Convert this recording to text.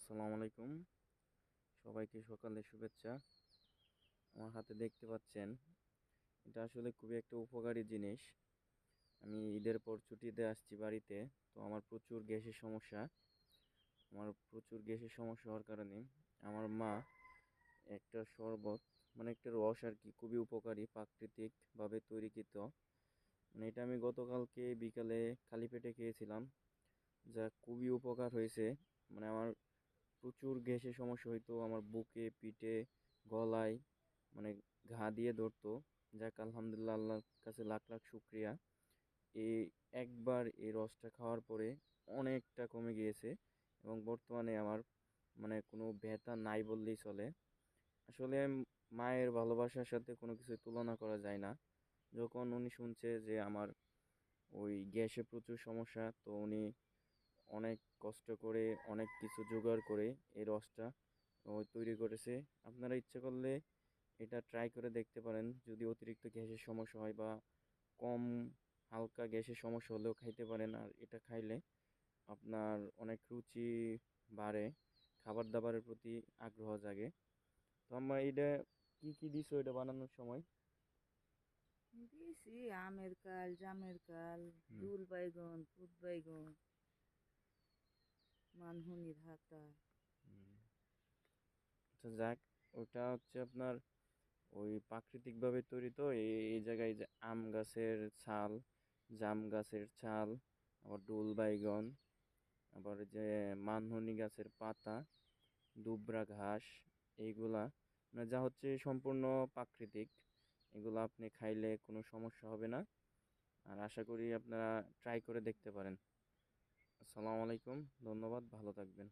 আসসালামু আলাইকুম। সবাইকে সকালের শুভেচ্ছা। আমার হাতে দেখতে পাচ্ছেন, এটা আসলে খুবই একটা উপকারী জিনিস। আমি ঈদের পর ছুটিতে আসছি বাড়িতে। তো আমার প্রচুর গ্যাসের সমস্যা হওয়ার কারণে আমার মা একটা শরবত, মানে একটা রস আর কি, খুবই উপকারী, প্রাকৃতিকভাবে তৈরিকৃত। মানে এটা আমি গতকালকে বিকালে খালি পেটে খেয়েছিলাম, যা খুবই উপকার হয়েছে। মানে আমার প্রচুর গ্যাসের সমস্যা হইতো আমার বুকে, পিঠে, গলায়, মানে ঘা দিয়ে ধরতো। যাক আলহামদুলিল্লাহ, আল্লাহর কাছে লাখ লাখ শুক্রিয়া। এই একবার এই রসটা খাওয়ার পরে অনেকটা কমে গিয়েছে এবং বর্তমানে আমার মানে কোনো ব্যথা নাই বললেই চলে। আসলে মায়ের ভালোবাসার সাথে কোনো কিছু তুলনা করা যায় না। যখন উনি শুনছে যে আমার ওই গ্যাসে প্রচুর সমস্যা, তো উনি অনেক কষ্ট করে অনেক কিছু জোগাড় করে এই রসটা তৈরি করেছে। আপনারা ইচ্ছে করলে এটা ট্রাই করে দেখতে পারেন। যদি অতিরিক্ত গ্যাসের সমস্যা হয় বা কম হালকা গ্যাসের সমস্যা হলেও খাইতে পারেন। আর এটা খাইলে আপনার অনেক রুচি বাড়ে, খাবার দাবারের প্রতি আগ্রহ জাগে। তো আমরা এটা কি কি দিছো এটা বানানোর সময়? দিয়েছি আমের কাল, জামের কাল, হুম। দুল বাইগন, পুত বাইগন, মানহুনির হাতা। হুম। আচ্ছা যাক, ওটা হচ্ছে আপনার ওই প্রাকৃতিকভাবে তৈরি। তো এই জায়গায় যে আম গাছের ছাল, জাম গাছের ছাল, আবার ডুল বাইগন, আবার যে মানহনি গাছের পাতা, দুবরা ঘাস, এইগুলা মানে যা হচ্ছে সম্পূর্ণ প্রাকৃতিক। এগুলো আপনি খাইলে কোনো সমস্যা হবে না। আর আশা করি আপনারা ট্রাই করে দেখতে পারেন। আসসালামু আলাইকুম, ধন্যবাদ, ভালো থাকবেন।